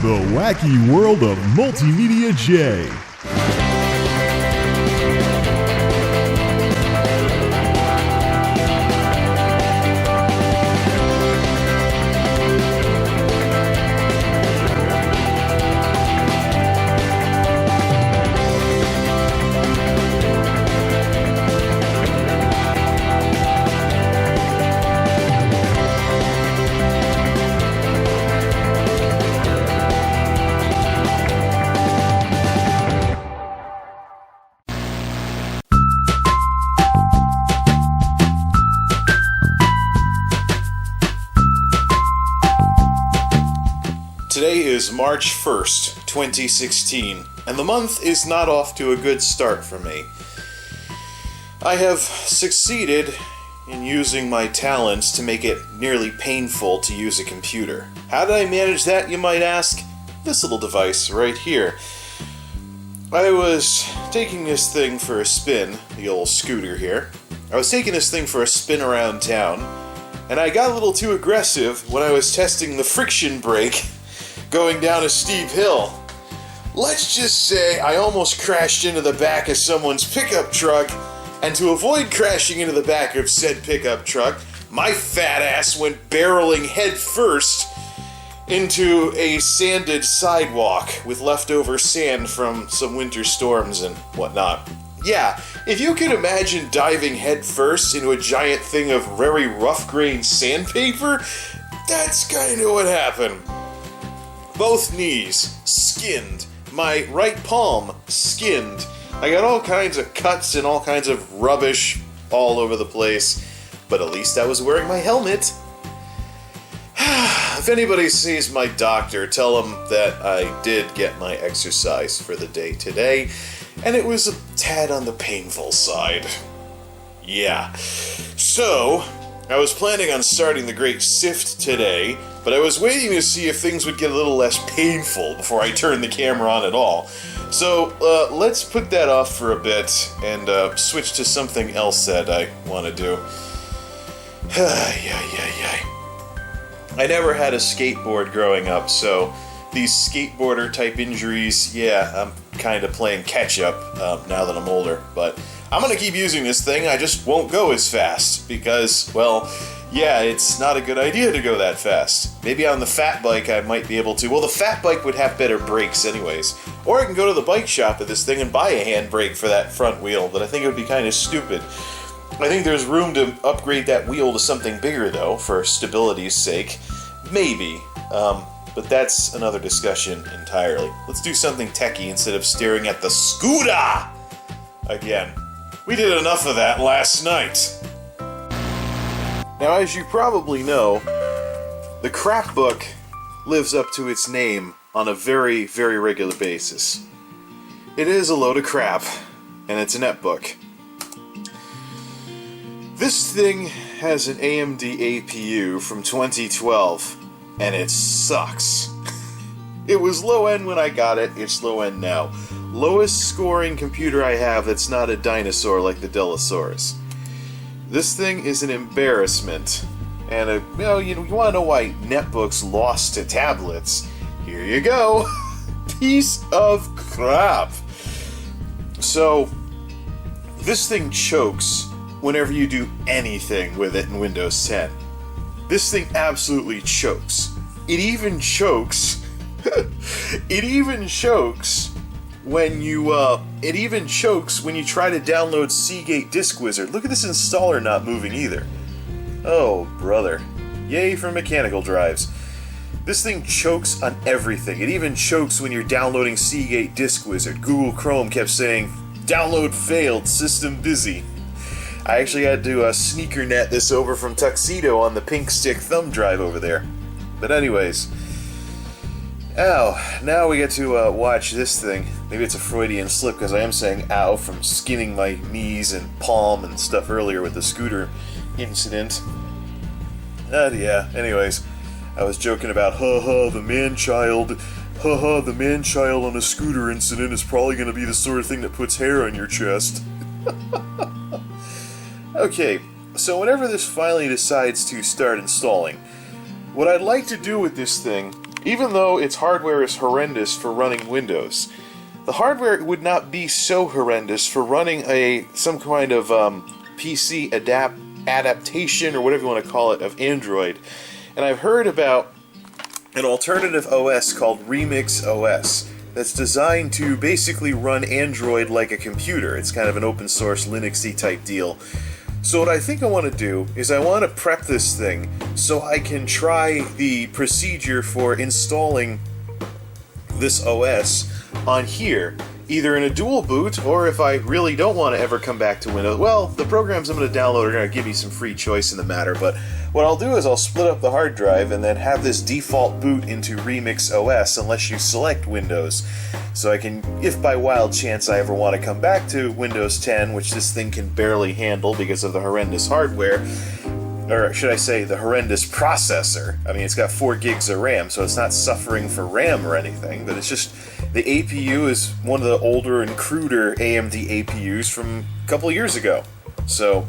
The wacky world of MultimediaJay. Today is March 1st, 2016, and the month is not off to a good start for me. I have succeeded in using my talents to make it nearly painful to use a computer. How did I manage that, you might ask? This little device right here. I was taking this thing for a spin, the old scooter here. I was taking this thing for a spin around town, and I got a little too aggressive when I was testing the friction brake going down a steep hill. Let's just say I almost crashed into the back of someone's pickup truck, and to avoid crashing into the back of said pickup truck, my fat ass went barreling head first into a sanded sidewalk with leftover sand from some winter storms and whatnot. Yeah, if you can imagine diving head first into a giant thing of very rough-grained sandpaper, that's kind of what happened. Both knees skinned. My right palm skinned. I got all kinds of cuts and all kinds of rubbish all over the place, but at least I was wearing my helmet. If anybody sees my doctor, tell him that I did get my exercise for the day today, and it was a tad on the painful side. Yeah. So, I was planning on starting the Great Sift today, but I was waiting to see if things would get a little less painful before I turned the camera on at all. So, let's put that off for a bit and switch to something else that I want to do. I never had a skateboard growing up, so these skateboarder type injuries, yeah, I'm kind of playing catch up now that I'm older, but I'm gonna keep using this thing. I just won't go as fast because, well, yeah, it's not a good idea to go that fast. Maybe on the fat bike I might be able to. Well, the fat bike would have better brakes anyways. Or I can go to the bike shop with this thing and buy a handbrake for that front wheel, but I think it would be kind of stupid. I think there's room to upgrade that wheel to something bigger, though, for stability's sake. Maybe. But that's another discussion entirely. Let's do something techie instead of staring at the scooter again. We did enough of that last night. Now, as you probably know, the Crapbook lives up to its name on a very, very regular basis. It is a load of crap, and it's a netbook. This thing has an AMD APU from 2012, and it sucks. It was low end when I got it, it's low end now. Lowest scoring computer I have that's not a dinosaur like the Dillosaurus. This thing is an embarrassment, and you want to know why netbooks lost to tablets? Here you go. Piece of crap. So, this thing chokes whenever you do anything with it in Windows 10. This thing absolutely chokes. It even chokes. It even chokes when you try to download Seagate Disk Wizard. Look at this installer not moving either. Oh, brother. Yay for mechanical drives. This thing chokes on everything. It even chokes when you're downloading Seagate Disk Wizard. Google Chrome kept saying, "Download failed, system busy." I actually had to sneaker net this over from Tuxedo on the pink stick thumb drive over there. But anyways, ow, now we get to watch this thing. Maybe it's a Freudian slip because I am saying ow from skinning my knees and palm and stuff earlier with the scooter incident. Yeah, anyways, I was joking about, the man-child on a scooter incident is probably going to be the sort of thing that puts hair on your chest. Okay, so whenever this finally decides to start installing, what I'd like to do with this thing even though its hardware is horrendous for running Windows, the hardware would not be so horrendous for running some kind of PC adaptation, or whatever you want to call it, of Android. And I've heard about an alternative OS called Remix OS that's designed to basically run Android like a computer. It's kind of an open source Linux-y type deal. So what I think I want to do is I want to prep this thing so I can try the procedure for installing this OS on here, either in a dual boot, or if I really don't want to ever come back to Windows, well, the programs I'm going to download are going to give me some free choice in the matter, but what I'll do is I'll split up the hard drive and then have this default boot into Remix OS unless you select Windows. So I can, if by wild chance I ever want to come back to Windows 10, which this thing can barely handle because of the horrendous hardware, or should I say the horrendous processor. I mean, it's got 4 gigs of RAM, so it's not suffering for RAM or anything, but it's just the APU is one of the older and cruder AMD APUs from a couple of years ago. So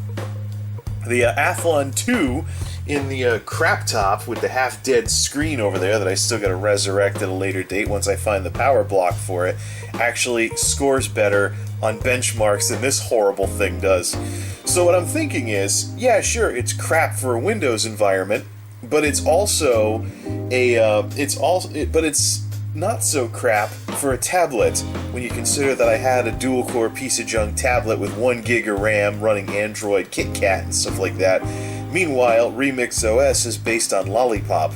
the Athlon 2 in the crap top with the half-dead screen over there that I still got to resurrect at a later date once I find the power block for it, actually scores better on benchmarks than this horrible thing does. So what I'm thinking is, yeah, sure, it's crap for a Windows environment, but it's also but it's not so crap for a tablet when you consider that I had a dual-core piece of junk tablet with 1 gig of RAM running Android KitKat and stuff like that. Meanwhile, Remix OS is based on Lollipop.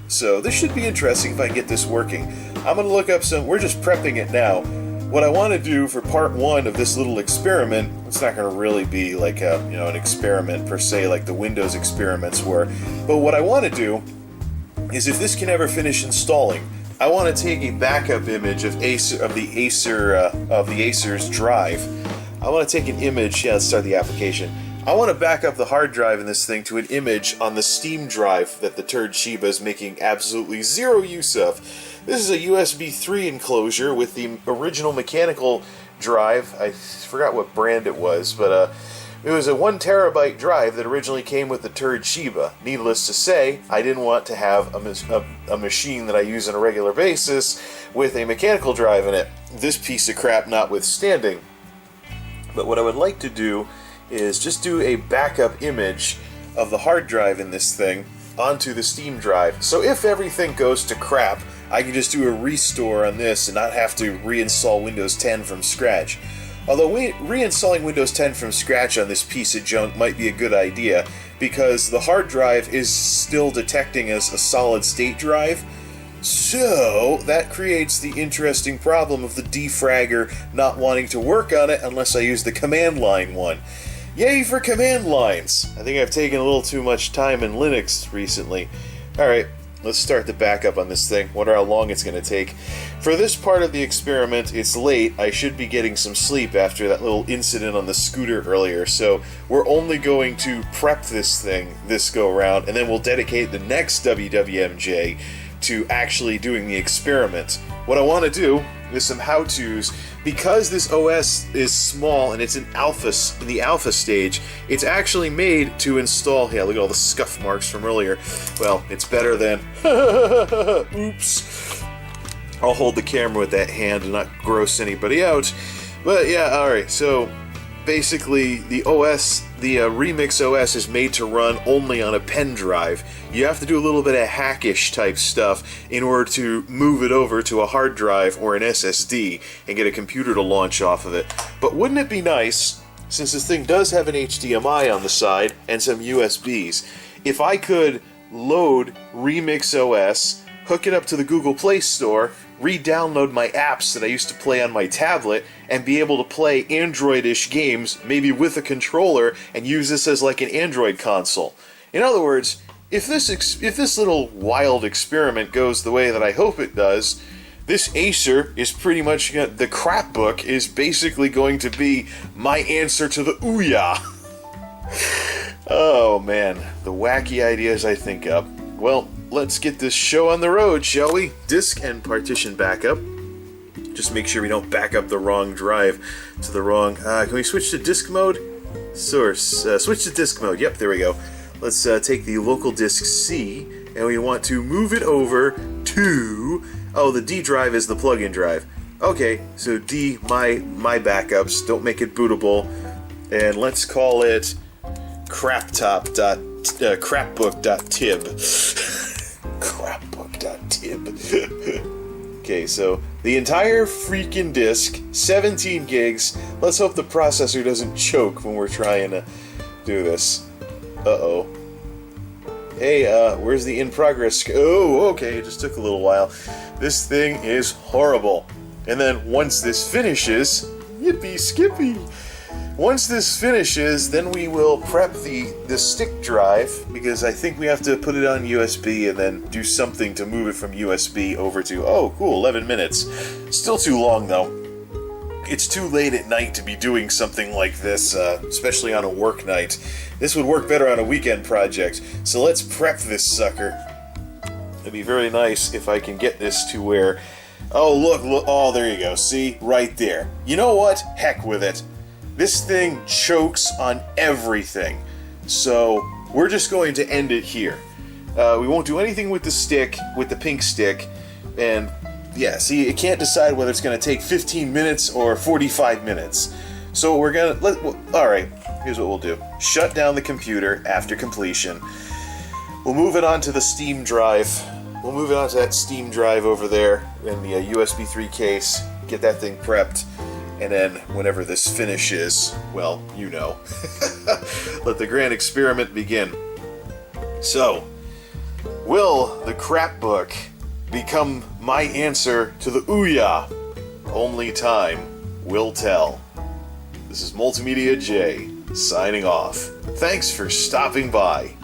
So this should be interesting if I can get this working. I'm going to look up we're just prepping it now. What I want to do for part 1 of this little experiment, it's not going to really be like an experiment per se like the Windows experiments were, but what I want to do is, if this can ever finish installing, I want to take a backup image of the Acer's drive. I want to take an image. Yeah, let's start the application. I want to back up the hard drive in this thing to an image on the Steam drive that the turd Shiba is making absolutely zero use of. This is a USB 3 enclosure with the original mechanical drive. I forgot what brand it was, but it was a 1 terabyte drive that originally came with the turd Shiba. Needless to say, I didn't want to have a machine that I use on a regular basis with a mechanical drive in it. This piece of crap notwithstanding. But what I would like to do is just do a backup image of the hard drive in this thing onto the Steam drive. So if everything goes to crap, I can just do a restore on this and not have to reinstall Windows 10 from scratch. Although reinstalling Windows 10 from scratch on this piece of junk might be a good idea, because the hard drive is still detecting as a solid state drive. So that creates the interesting problem of the defragger not wanting to work on it unless I use the command line one. Yay for command lines! I think I've taken a little too much time in Linux recently. Alright, let's start the backup on this thing. Wonder how long it's going to take. For this part of the experiment, it's late. I should be getting some sleep after that little incident on the scooter earlier, so we're only going to prep this thing this go-around, and then we'll dedicate the next WWMJ to actually doing the experiment. What I want to do is some how-tos. Because this OS is small and it's in the alpha stage, it's actually made to install. Yeah, look at all the scuff marks from earlier. Well, it's better than oops. I'll hold the camera with that hand and not gross anybody out. But yeah, alright, so basically the OS, the Remix OS is made to run only on a pen drive. You have to do a little bit of hackish type stuff in order to move it over to a hard drive or an SSD and get a computer to launch off of it. But wouldn't it be nice, since this thing does have an HDMI on the side and some USBs, if I could load Remix OS, hook it up to the Google Play Store, re-download my apps that I used to play on my tablet, and be able to play Android-ish games, maybe with a controller, and use this as like an Android console. In other words, if this little wild experiment goes the way that I hope it does, this Acer is pretty much, the Crapbook is basically going to be my answer to the Ouya. Oh man, the wacky ideas I think up. Well, let's get this show on the road, shall we? Disk and partition backup. Just make sure we don't back up the wrong drive to the wrong... can we switch to disk mode? Source. Switch to disk mode. Yep, there we go. Let's take the local disk C and we want to move it over to... Oh, the D drive is the plug-in drive. Okay, so D, my backups, don't make it bootable, and let's call it crapbook.tib. crapbook.tib. Okay, so the entire freaking disk, 17 gigs. Let's hope the processor doesn't choke when we're trying to do this. Uh-oh. Hey, where's the in progress? Oh, okay, it just took a little while. This thing is horrible. And then once this finishes, yippee skippy. Once this finishes, then we will prep the stick drive, because I think we have to put it on USB and then do something to move it from USB over to... Oh, cool, 11 minutes. Still too long, though. It's too late at night to be doing something like this, especially on a work night. This would work better on a weekend project, so let's prep this sucker. It'd be very nice if I can get this to where... Oh, look, oh, there you go, see? Right there. You know what? Heck with it. This thing chokes on everything, so we're just going to end it here. We won't do anything with the stick, with the pink stick, and... Yeah, see, it can't decide whether it's going to take 15 minutes or 45 minutes. So we're going to... Alright, here's what we'll do. Shut down the computer after completion. We'll move it onto the Steam drive. We'll move it onto that Steam drive over there in the USB 3 case. Get that thing prepped. And then, whenever this finishes, well, you know. Let the grand experiment begin. So, will the crapbook become my answer to the Ouya? Only time will tell. This is MultimediaJay signing off. Thanks for stopping by.